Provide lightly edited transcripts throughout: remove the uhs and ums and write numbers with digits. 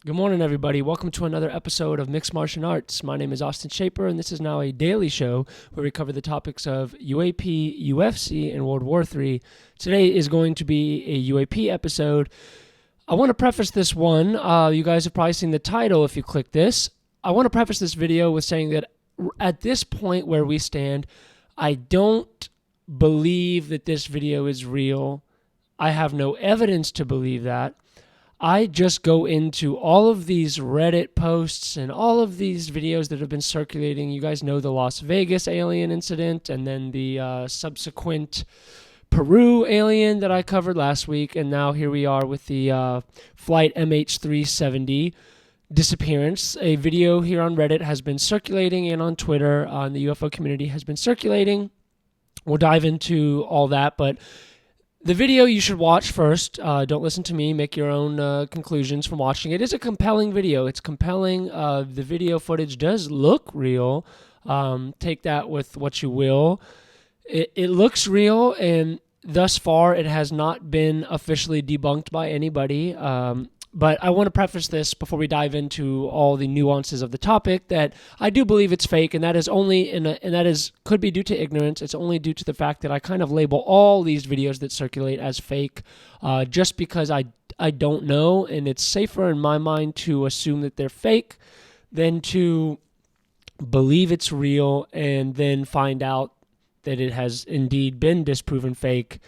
Good morning, everybody. Welcome to another episode of Mixed Martial Arts. My name is Austin Shaper, and this is now a daily show where we cover the topics of UAP, UFC, and World War III. Today is going to be a UAP episode. I want to preface this one. You guys have probably seen the title if you click this. I want to preface this video with saying that at this point where we stand, I don't believe that this video is real. I have no evidence to believe that. I just go into all of these Reddit posts and all of these videos that have been circulating. You guys know the Las Vegas alien incident and then the subsequent Peru alien that I covered last week. And now here we are with the flight MH370 disappearance. A video here on Reddit has been circulating and on Twitter on the UFO community has been circulating. We'll dive into all that, but the video you should watch first. Don't listen to me. Make your own conclusions from watching it. It's a compelling video. It's compelling. The video footage does look real. Take that with what you will. It looks real, and thus far it has not been officially debunked by anybody. But I want to preface this before we dive into all the nuances of the topic that I do believe it's fake, and that is only could be due to ignorance. It's only due to the fact that I kind of label all these videos that circulate as fake, just because I don't know, and it's safer in my mind to assume that they're fake than to believe it's real and then find out that it has indeed been disproven fake.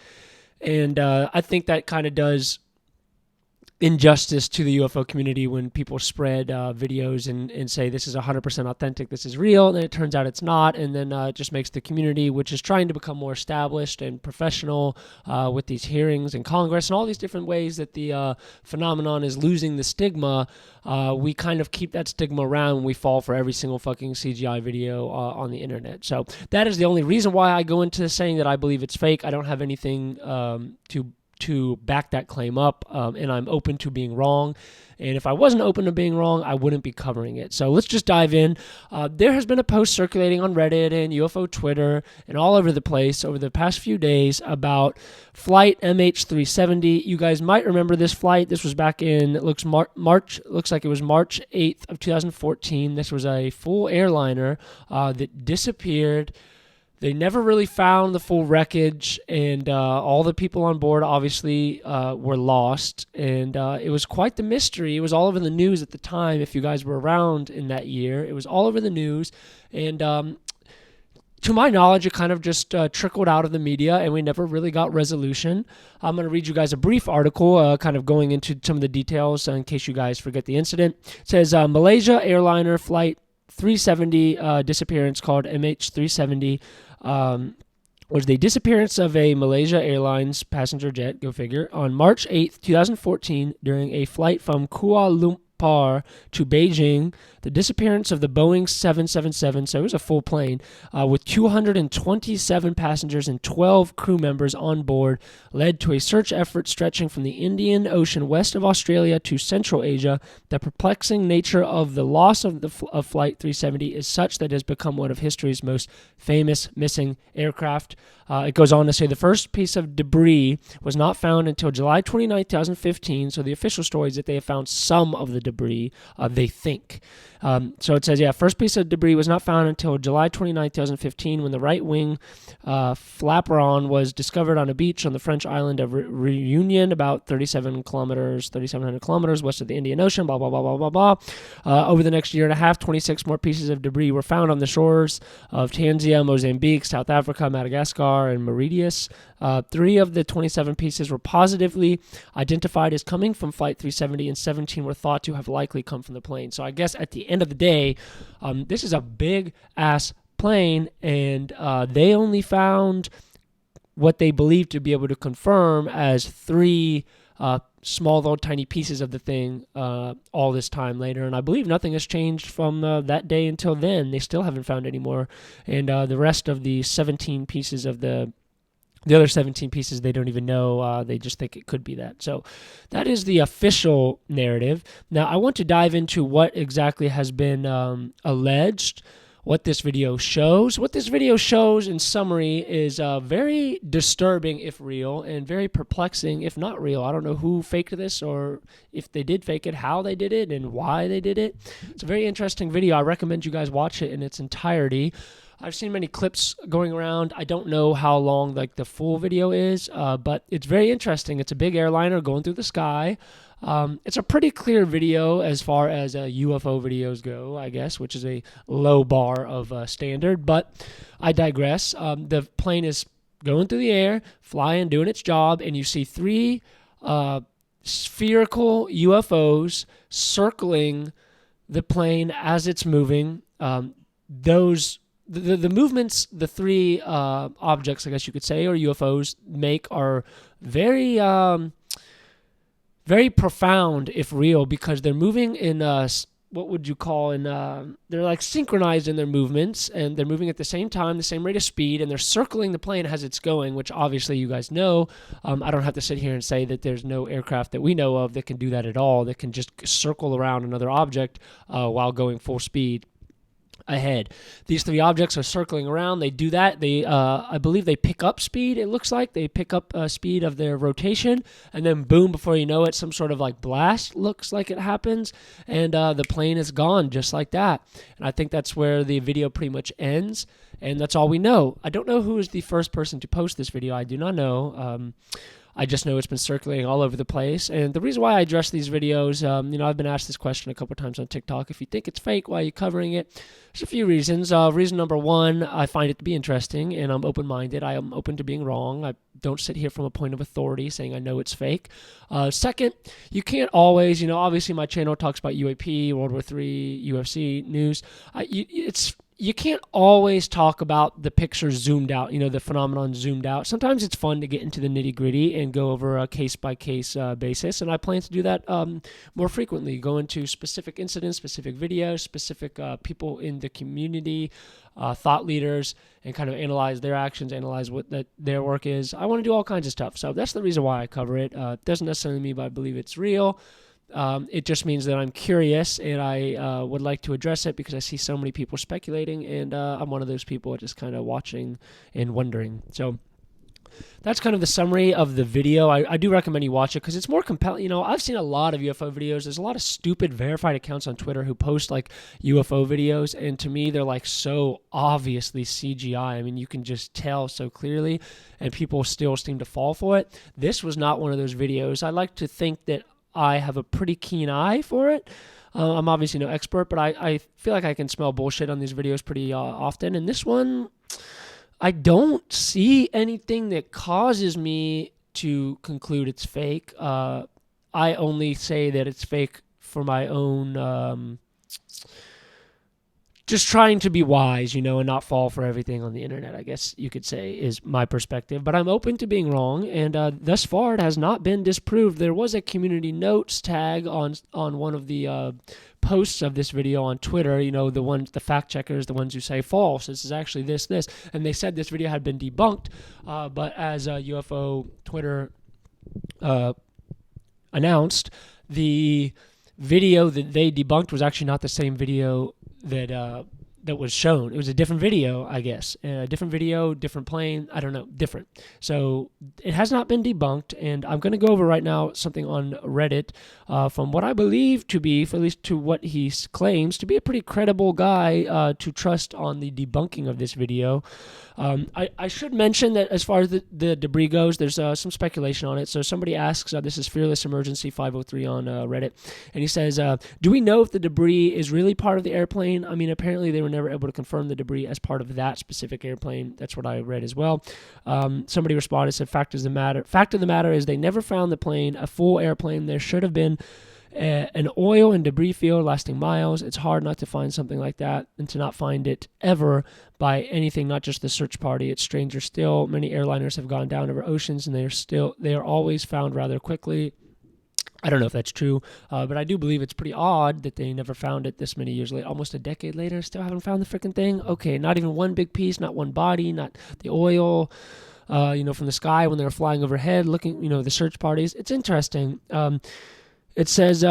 And I think that kind of does injustice to the UFO community when people spread videos and say this is 100% authentic, this is real, and then it turns out it's not, and then it just makes the community, which is trying to become more established and professional with these hearings in Congress and all these different ways that the phenomenon is losing the stigma, we kind of keep that stigma around when we fall for every single fucking CGI video on the internet. So that is the only reason why I go into saying that I believe it's fake. I don't have anything to back that claim up, and I'm open to being wrong. And if I wasn't open to being wrong, I wouldn't be covering it. So let's just dive in. There has been a post circulating on Reddit and UFO Twitter and all over the place over the past few days about flight MH370. You guys might remember this flight. This was back in, it looks like it was March 8th of 2014. This was a full airliner that disappeared. They never really found the full wreckage, and all the people on board obviously were lost, and it was quite the mystery. It was all over the news at the time. If you guys were around in that year, it was all over the news, and to my knowledge, it kind of just trickled out of the media, and we never really got resolution. I'm going to read you guys a brief article kind of going into some of the details in case you guys forget the incident. It says, Malaysia airliner flight 370 disappearance called MH370 was the disappearance of a Malaysia Airlines passenger jet, go figure, on March 8th, 2014 during a flight from Kuala Lumpur to Beijing. The disappearance of the Boeing 777, so it was a full plane, with 227 passengers and 12 crew members on board, led to a search effort stretching from the Indian Ocean west of Australia to Central Asia. The perplexing nature of the loss of Flight 370 is such that it has become one of history's most famous missing aircraft. It goes on to say the first piece of debris was not found until July 29, 2015, so the official story is that they have found some of the debris, they think. So it says, first piece of debris was not found until July 29, 2015, when the right wing flaperon was discovered on a beach on the French island of Reunion, about 3,700 kilometers west of the Indian Ocean, blah, blah, blah, blah, blah, blah. Over the next year and a half, 26 more pieces of debris were found on the shores of Tanzania, Mozambique, South Africa, Madagascar, and Mauritius. 3 of the 27 pieces were positively identified as coming from Flight 370, and 17 were thought to have likely come from the plane. So I guess at the end of the day, this is a big-ass plane, and they only found what they believe to be able to confirm as 3 small little tiny pieces of the thing all this time later. And I believe nothing has changed from that day until then. They still haven't found any more. And the rest of the 17 pieces of the other 17 pieces, they don't even know. They just think it could be that. So that is the official narrative. Now, I want to dive into what exactly has been alleged what this video shows. What this video shows, in summary, is very disturbing if real, and very perplexing if not real. I don't know who faked this, or if they did fake it, how they did it, and why they did it. It's a very interesting video. I recommend you guys watch it in its entirety. I've seen many clips going around. I don't know how long the full video is, but it's very interesting. It's a big airliner going through the sky. It's a pretty clear video as far as UFO videos go, I guess, which is a low bar of standard, but I digress. The plane is going through the air, flying, doing its job, and you see three spherical UFOs circling the plane as it's moving. The movements the three objects, I guess you could say, or UFOs make are very very profound if real, because they're moving in what would you call they're like synchronized in their movements, and they're moving at the same time, the same rate of speed, and they're circling the plane as it's going, which obviously you guys know. I don't have to sit here and say that there's no aircraft that we know of that can do that at all, that can just circle around another object while going full speed ahead. These three objects are circling around. They do that. They, I believe they pick up speed. It looks like they pick up speed of their rotation, and then boom, before you know it, some sort of blast looks like it happens, and the plane is gone just like that. And I think that's where the video pretty much ends, and that's all we know. I don't know who is the first person to post this video. I do not know. I just know it's been circulating all over the place. And the reason why I address these videos, I've been asked this question a couple times on TikTok. If you think it's fake, why are you covering it? There's a few reasons. Reason number one, I find it to be interesting, and I'm open-minded. I am open to being wrong. I don't sit here from a point of authority saying I know it's fake. Second, you can't always, obviously my channel talks about UAP, World War III, UFC news. You can't always talk about the picture zoomed out, the phenomenon zoomed out. Sometimes it's fun to get into the nitty-gritty and go over a case-by-case basis, and I plan to do that more frequently, go into specific incidents, specific videos, specific people in the community, thought leaders, and kind of analyze their actions, analyze what their work is. I want to do all kinds of stuff, so that's the reason why I cover it. It doesn't necessarily mean I believe it's real. It just means that I'm curious, and I would like to address it because I see so many people speculating, and I'm one of those people just kind of watching and wondering. So that's kind of the summary of the video. I do recommend you watch it because it's more compelling. I've seen a lot of UFO videos. There's a lot of stupid verified accounts on Twitter who post UFO videos, and to me they're so obviously CGI. I mean, you can just tell so clearly, and people still seem to fall for it. This was not one of those videos. I like to think that I have a pretty keen eye for it. I'm obviously no expert, but I feel like I can smell bullshit on these videos pretty often. And this one, I don't see anything that causes me to conclude it's fake. I only say that it's fake for my own just trying to be wise, and not fall for everything on the internet, I guess you could say, is my perspective. But I'm open to being wrong, and thus far it has not been disproved. There was a community notes tag on one of the posts of this video on Twitter, the fact checkers, the ones who say false, this is actually this, and they said this video had been debunked, but as UFO Twitter announced, the video that they debunked was actually not the same video that was shown. It was a different video, I guess. Different video, different plane, I don't know, different. So it has not been debunked, and I'm going to go over right now something on Reddit from what I believe to be, at least to what he claims, to be a pretty credible guy to trust on the debunking of this video. I should mention that as far as the debris goes, there's some speculation on it. So somebody asks, this is Fearless Emergency 503 on Reddit, and he says, do we know if the debris is really part of the airplane? I mean, apparently they were never able to confirm the debris as part of that specific airplane. That's what I read as well. Somebody responded, said, fact of the matter is they never found the plane, a full airplane. There should have been an oil and debris field lasting miles. It's hard not to find something like that and to not find it ever by anything, not just the search party. It's stranger still. Many airliners have gone down over oceans, and they are always found rather quickly. I don't know if that's true, but I do believe it's pretty odd that they never found it this many years later, almost a decade later, still haven't found the freaking thing. Okay, not even one big piece, not one body, not the oil, from the sky when they were flying overhead, looking, the search parties. It's interesting. It says,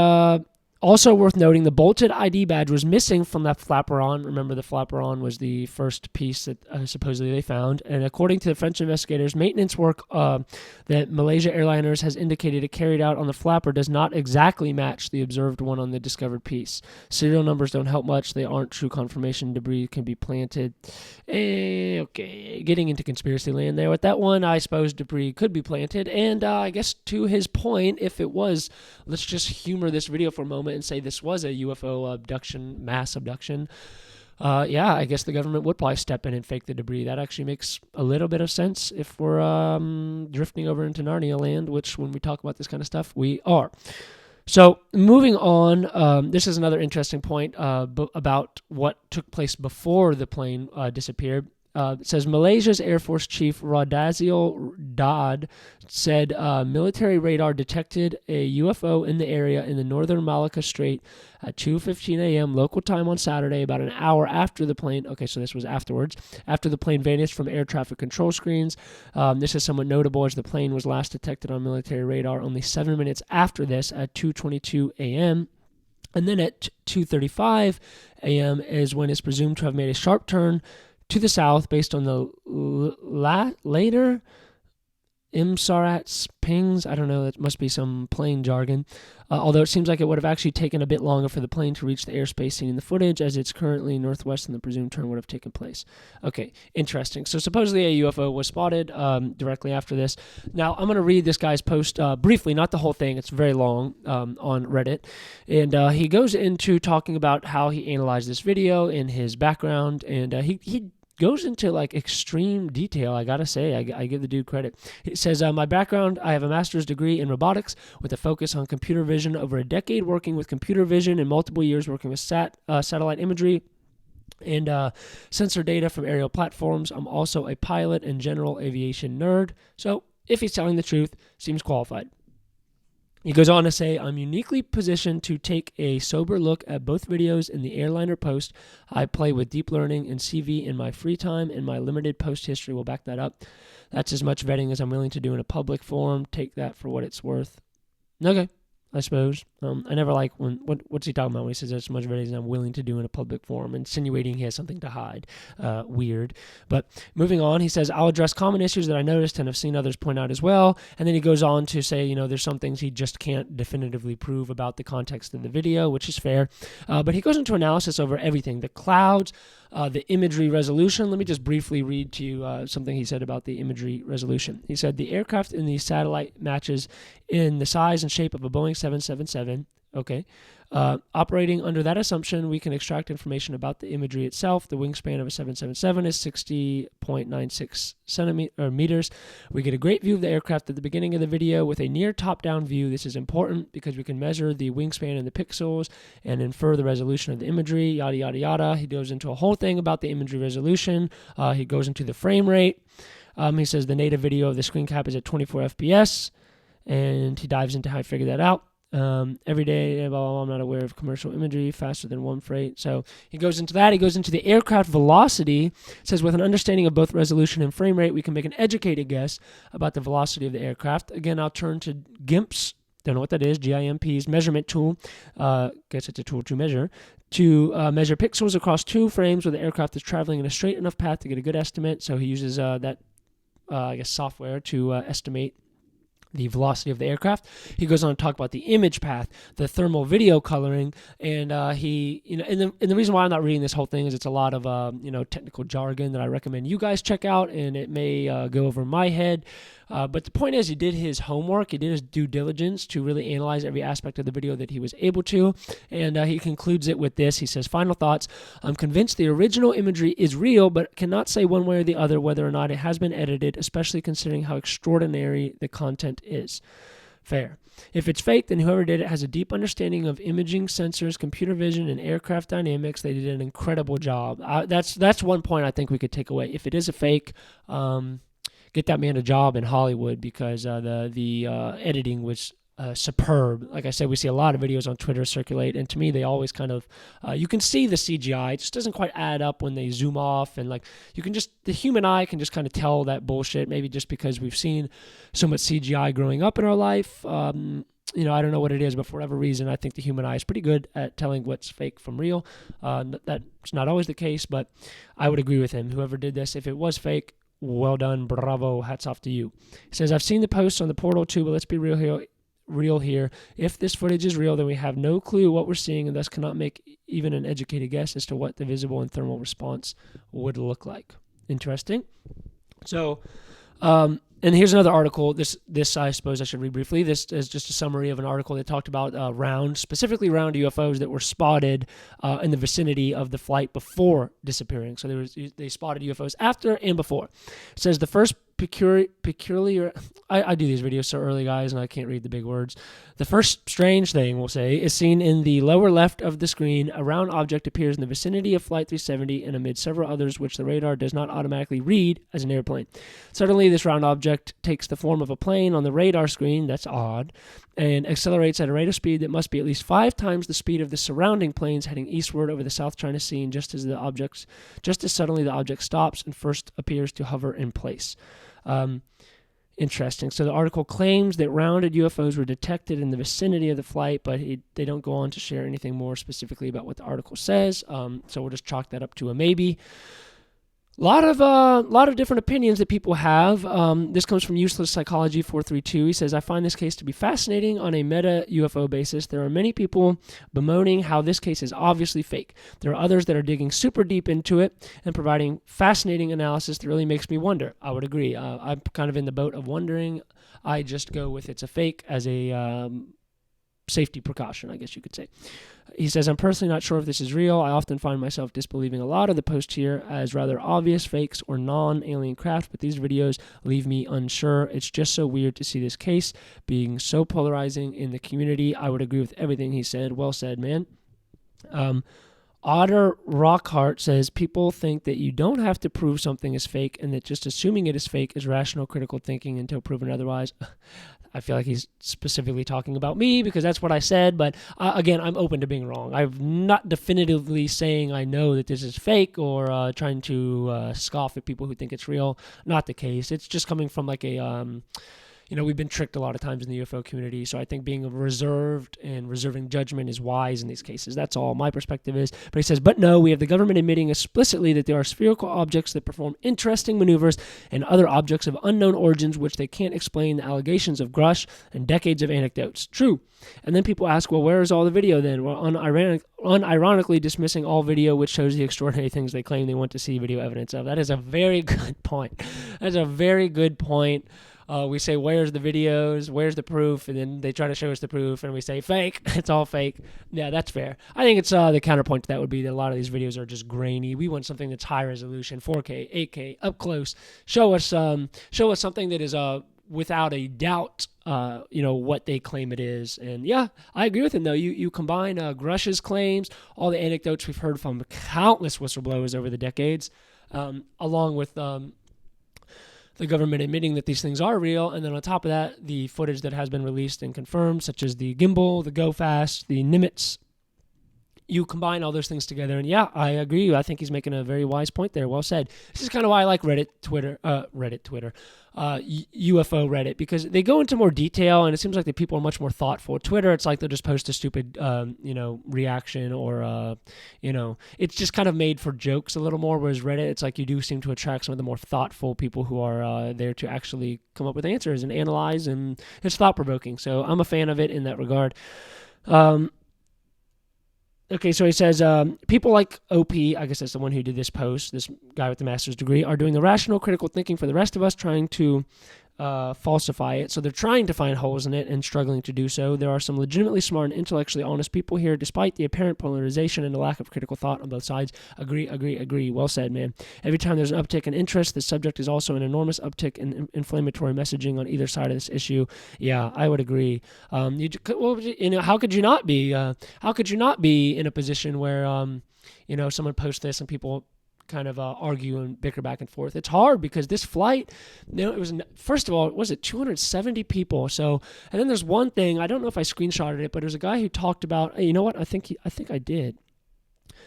Also worth noting, the bolted ID badge was missing from that flaperon. Remember, the flaperon was the first piece that supposedly they found. And according to the French investigators, maintenance work that Malaysia Airliners has indicated it carried out on the flapper does not exactly match the observed one on the discovered piece. Serial numbers don't help much. They aren't true confirmation debris can be planted. Okay, getting into conspiracy land there. With that one, I suppose debris could be planted. And I guess to his point, if it was, let's just humor this video for a moment and say this was a UFO abduction, mass abduction. Yeah, I guess the government would probably step in and fake the debris. That actually makes a little bit of sense if we're drifting over into Narnia land, which when we talk about this kind of stuff, we are. So moving on, this is another interesting point about what took place before the plane disappeared. It says Malaysia's Air Force Chief Radazil Daud said military radar detected a UFO in the area in the northern Malacca Strait at 2:15 a.m. local time on Saturday, about an hour after the plane. Okay, so this was afterwards, after the plane vanished from air traffic control screens. This is somewhat notable as the plane was last detected on military radar only 7 minutes after this at 2:22 a.m. And then at 2:35 a.m. is when it's presumed to have made a sharp turn to the south based on the later IMSARAT's pings. I don't know, that must be some plane jargon. Although it seems like it would have actually taken a bit longer for the plane to reach the airspace seen in the footage, as it's currently northwest and the presumed turn would have taken place. Okay, interesting. So supposedly a UFO was spotted directly after this. Now, I'm going to read this guy's post briefly, not the whole thing. It's very long on Reddit. And he goes into talking about how he analyzed this video and his background, and he goes into like extreme detail. I gotta say, I give the dude credit. It says, my background, I have a master's degree in robotics with a focus on computer vision, over a decade working with computer vision and multiple years working with satellite imagery and sensor data from aerial platforms. I'm also a pilot and general aviation nerd. So if he's telling the truth, seems qualified. He goes on to say, I'm uniquely positioned to take a sober look at both videos in the airliner post. I play with deep learning and CV in my free time, and my limited post history will back that up. That's as much vetting as I'm willing to do in a public forum. Take that for what it's worth. Okay, I suppose. I never like what's he talking about when he says as much vetting as I'm willing to do in a public forum, insinuating he has something to hide. Weird. But moving on, he says, I'll address common issues that I noticed and have seen others point out as well. And then he goes on to say, there's some things he just can't definitively prove about the context of the video, which is fair. But he goes into analysis over everything, the clouds, the imagery resolution. Let me just briefly read to you something he said about the imagery resolution. He said, the aircraft in the satellite matches in the size and shape of a Boeing 777. Okay. Operating under that assumption, we can extract information about the imagery itself. The wingspan of a 777 is 60.96 meters. We get a great view of the aircraft at the beginning of the video with a near top-down view. This is important because we can measure the wingspan in the pixels and infer the resolution of the imagery, yada, yada, yada. He goes into a whole thing about the imagery resolution. He goes into the frame rate. He says the native video of the screen cap is at 24 FPS, and he dives into how he figured that out. Every day, blah, blah, blah, I'm not aware of commercial imagery faster than one freight. So he goes into that. He goes into the aircraft velocity. It says, with an understanding of both resolution and frame rate, we can make an educated guess about the velocity of the aircraft. Again, I'll turn to GIMP's, don't know what that is, GIMP's measurement tool. Guess it's a tool to measure pixels across two frames where the aircraft is traveling in a straight enough path to get a good estimate. So he uses that software to estimate the velocity of the aircraft. He goes on to talk about the image path, the thermal video coloring, and and the reason why I'm not reading this whole thing is it's a lot of technical jargon that I recommend you guys check out, and it may go over my head. But the point is, he did his homework, he did his due diligence to really analyze every aspect of the video that he was able to, and he concludes it with this. He says, final thoughts, I'm convinced the original imagery is real, but cannot say one way or the other whether or not it has been edited, especially considering how extraordinary the content is. Fair. If it's fake, then whoever did it has a deep understanding of imaging, sensors, computer vision, and aircraft dynamics. They did an incredible job. That's one point I think we could take away. If it is a fake, get that man a job in Hollywood, because the editing was superb. Like I said, we see a lot of videos on Twitter circulate, and to me, they always kind of, you can see the CGI. It just doesn't quite add up when they zoom off, and the human eye can just kind of tell that bullshit, maybe just because we've seen so much CGI growing up in our life. I don't know what it is, but for whatever reason, I think the human eye is pretty good at telling what's fake from real. That's not always the case, but I would agree with him. Whoever did this, if it was fake, well done, bravo, hats off to you. He says, I've seen the posts on the portal too, but let's be real here. If this footage is real, then we have no clue what we're seeing and thus cannot make even an educated guess as to what the visible and thermal response would look like. Interesting. So, and here's another article. This I suppose I should read briefly. This is just a summary of an article that talked about specifically round UFOs that were spotted in the vicinity of the flight before disappearing. So they spotted UFOs after and before. It says the first peculiar. I do these videos so early, guys, and I can't read the big words. The first strange thing, we'll say, is seen in the lower left of the screen. A round object appears in the vicinity of Flight 370 and amid several others which the radar does not automatically read as an airplane. Suddenly, this round object takes the form of a plane on the radar screen, that's odd, and accelerates at a rate of speed that must be at least 5 times the speed of the surrounding planes heading eastward over the South China Sea, just as suddenly the object stops and first appears to hover in place. Interesting. So the article claims that rounded UFOs were detected in the vicinity of the flight, but they don't go on to share anything more specifically about what the article says. So we'll just chalk that up to a maybe. A lot of different opinions that people have. This comes from Useless Psychology 432. He says, I find this case to be fascinating on a meta UFO basis. There are many people bemoaning how this case is obviously fake. There are others that are digging super deep into it and providing fascinating analysis that really makes me wonder. I would agree. I'm kind of in the boat of wondering. I just go with it's a fake as a safety precaution, I guess you could say. He says, I'm personally not sure if this is real. I often find myself disbelieving a lot of the posts here as rather obvious fakes or non-alien craft, but these videos leave me unsure. It's just so weird to see this case being so polarizing in the community. I would agree with everything he said. Well said, man. Otter Rockhart says, people think that you don't have to prove something is fake and that just assuming it is fake is rational critical thinking until proven otherwise. I feel like he's specifically talking about me because that's what I said, but again, I'm open to being wrong. I'm not definitively saying I know that this is fake or trying to scoff at people who think it's real. Not the case. It's just coming from like a... we've been tricked a lot of times in the UFO community, so I think being reserved and reserving judgment is wise in these cases. That's all my perspective is. But he says, but no, we have the government admitting explicitly that there are spherical objects that perform interesting maneuvers and other objects of unknown origins which they can't explain, the allegations of Grush and decades of anecdotes. True. And then people ask, well, where is all the video then? Well, unironically dismissing all video which shows the extraordinary things they claim they want to see video evidence of. That is a very good point. That's a very good point. We say, where's the videos? Where's the proof? And then they try to show us the proof, and we say, fake. It's all fake. Yeah, that's fair. I think it's the counterpoint to that would be that a lot of these videos are just grainy. We want something that's high resolution, 4K, 8K, up close. Show us something that is without a doubt, what they claim it is. And yeah, I agree with him though. You combine Grush's claims, all the anecdotes we've heard from countless whistleblowers over the decades, along with the government admitting that these things are real, and then on top of that, the footage that has been released and confirmed, such as the gimbal, the go fast, the Nimitz. You combine all those things together, and yeah, I agree. I think he's making a very wise point there. Well said. This is kind of why I like UFO Reddit, because they go into more detail, and it seems like the people are much more thoughtful. Twitter, it's like they'll just post a stupid, reaction, or, it's just kind of made for jokes a little more, whereas Reddit, it's like you do seem to attract some of the more thoughtful people who are there to actually come up with answers and analyze, and it's thought-provoking. So I'm a fan of it in that regard. Okay, so he says, people like OP, I guess that's the one who did this post, this guy with the master's degree, are doing the rational, critical thinking for the rest of us, trying to falsify it. So they're trying to find holes in it and struggling to do so. There are some legitimately smart and intellectually honest people here, despite the apparent polarization and the lack of critical thought on both sides. Agree. Well said, man. Every time there's an uptick in interest, the subject is also an enormous uptick in inflammatory messaging on either side of this issue. Yeah, I would agree. How could you not be? How could you not be in a position where, someone posts this and people kind of argue and bicker back and forth? It's hard because this flight, it was, first of all, was it 270 people? So, and then there's one thing, I don't know if I screenshotted it, but there's a guy who talked about, you know what? I think I did.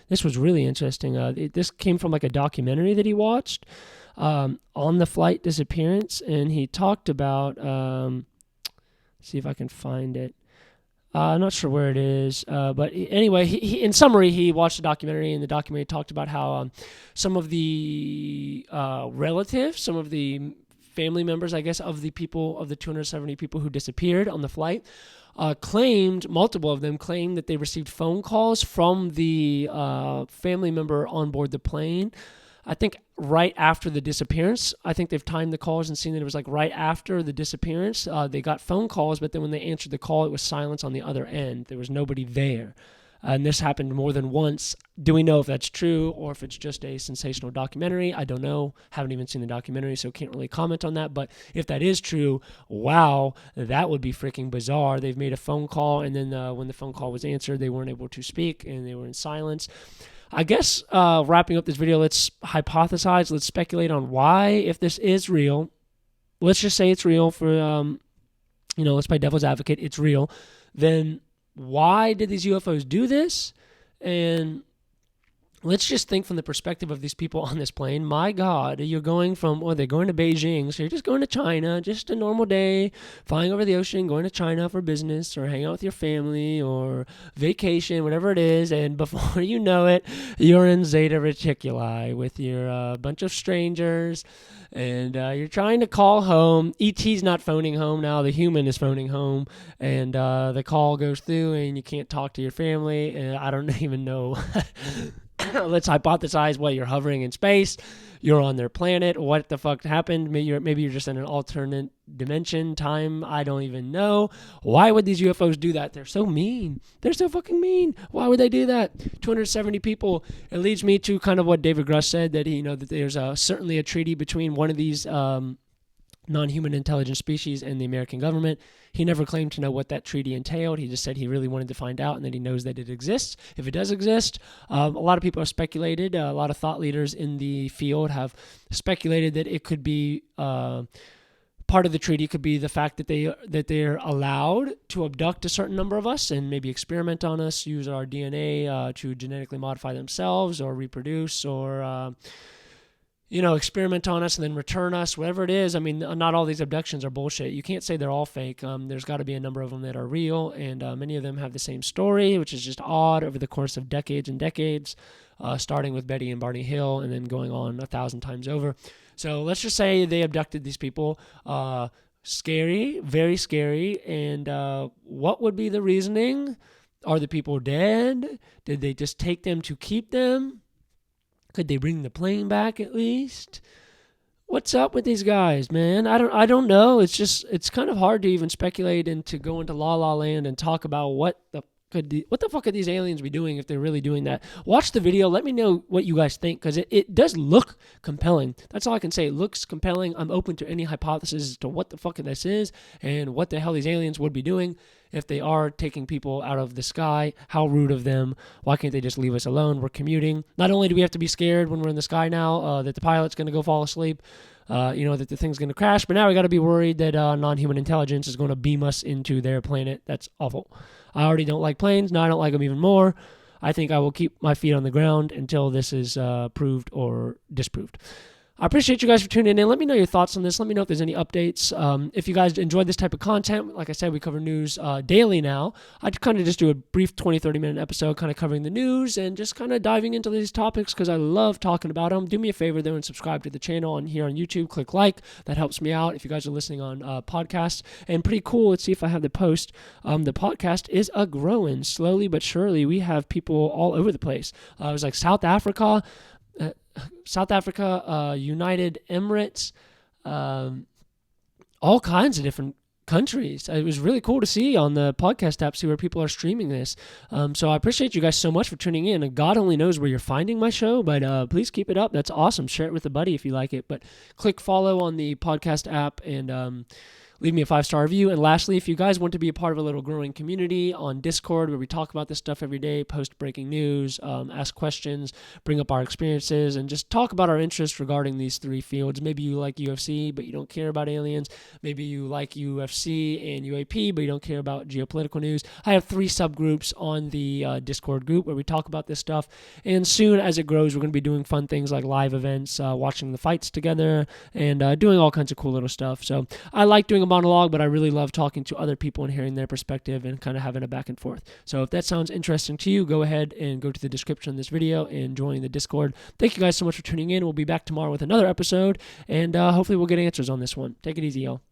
This was really interesting. This came from like a documentary that he watched on the flight disappearance, and he talked about, see if I can find it. I'm not sure where it is, but anyway, in summary, he watched the documentary, and the documentary talked about how some of the relatives, some of the family members, I guess, of the 270 people who disappeared on the flight, multiple of them claimed that they received phone calls from the family member on board the plane. I think right after the disappearance. I think they've timed the calls and seen that it was like right after the disappearance. They got phone calls, but then when they answered the call, it was silence on the other end. There was nobody there. And this happened more than once. Do we know if that's true or if it's just a sensational documentary? I don't know. Haven't even seen the documentary, so can't really comment on that. But if that is true, wow, that would be freaking bizarre. They've made a phone call, and then when the phone call was answered, they weren't able to speak, and they were in silence. I guess wrapping up this video, let's hypothesize, let's speculate on why, if this is real, let's just say it's real for, let's play devil's advocate, it's real, then why did these UFOs do this? And let's just think from the perspective of these people on this plane. My God, they're going to Beijing, so you're just going to China, just a normal day, flying over the ocean, going to China for business or hang out with your family or vacation, whatever it is, and before you know it, you're in Zeta Reticuli with your bunch of strangers, and you're trying to call home. ET's not phoning home now, the human is phoning home, and the call goes through, and you can't talk to your family, and I don't even know. Let's hypothesize what you're hovering in space. You're on their planet. What the fuck happened? Maybe you're just in an alternate dimension, time. I don't even know. Why would these UFOs do that? They're so mean. They're so fucking mean. Why would they do that? 270 people. It leads me to kind of what David Grush said, that that there's certainly a treaty between one of these non-human intelligent species and the American government. He never claimed to know what that treaty entailed. He just said he really wanted to find out, and that he knows that it exists. If it does exist, a lot of people have speculated, a lot of thought leaders in the field have speculated that it could be part of the treaty could be the fact that they're allowed to abduct a certain number of us and maybe experiment on us, use our DNA to genetically modify themselves or reproduce, or experiment on us and then return us, whatever it is. I mean, not all these abductions are bullshit. You can't say they're all fake. There's got to be a number of them that are real, and many of them have the same story, which is just odd over the course of decades and decades, starting with Betty and Barney Hill and then going on 1,000 times over. So let's just say they abducted these people. Scary, very scary. And what would be the reasoning? Are the people dead? Did they just take them to keep them? Could they bring the plane back at least? What's up with these guys, man? I don't know. It's kind of hard to even speculate and to go into La La Land and talk about what the fuck could these aliens be doing if they're really doing that. Watch the video. Let me know what you guys think, because it does look compelling. That's all I can say. It looks compelling. I'm open to any hypothesis as to what the fuck this is and what the hell these aliens would be doing if they are taking people out of the sky. How rude of them. Why can't they just leave us alone? We're commuting. Not only do we have to be scared when we're in the sky now that the pilot's going to go fall asleep, that the thing's going to crash, but now we got to be worried that non-human intelligence is going to beam us into their planet. That's awful. I already don't like planes. Now I don't like them even more. I think I will keep my feet on the ground until this is proved or disproved. I appreciate you guys for tuning in. Let me know your thoughts on this. Let me know if there's any updates. If you guys enjoyed this type of content, like I said, we cover news daily now. I kind of just do a brief 20, 30-minute episode kind of covering the news and just kind of diving into these topics because I love talking about them. Do me a favor, though, and subscribe to the channel on here on YouTube. Click like. That helps me out if you guys are listening on podcasts. And pretty cool. Let's see if I have the post. The podcast is growing slowly but surely. We have people all over the place. It was like South Africa, United Emirates, all kinds of different countries. It was really cool to see on the podcast app, see where people are streaming this. So I appreciate you guys so much for tuning in. And God only knows where you're finding my show, but please keep it up. That's awesome. Share it with a buddy if you like it. But click follow on the podcast app and leave me a 5-star review. And lastly, if you guys want to be a part of a little growing community on Discord where we talk about this stuff every day, post breaking news, ask questions, bring up our experiences, and just talk about our interests regarding these three fields. Maybe you like UFC, but you don't care about aliens. Maybe you like UFC and UAP, but you don't care about geopolitical news. I have 3 subgroups on the Discord group where we talk about this stuff. And soon as it grows, we're going to be doing fun things like live events, watching the fights together, and doing all kinds of cool little stuff. So I like doing a monologue, but I really love talking to other people and hearing their perspective and kind of having a back and forth. So if that sounds interesting to you, go ahead and go to the description of this video and join the Discord. Thank you guys so much for tuning in. We'll be back tomorrow with another episode, and hopefully we'll get answers on this one. Take it easy, y'all.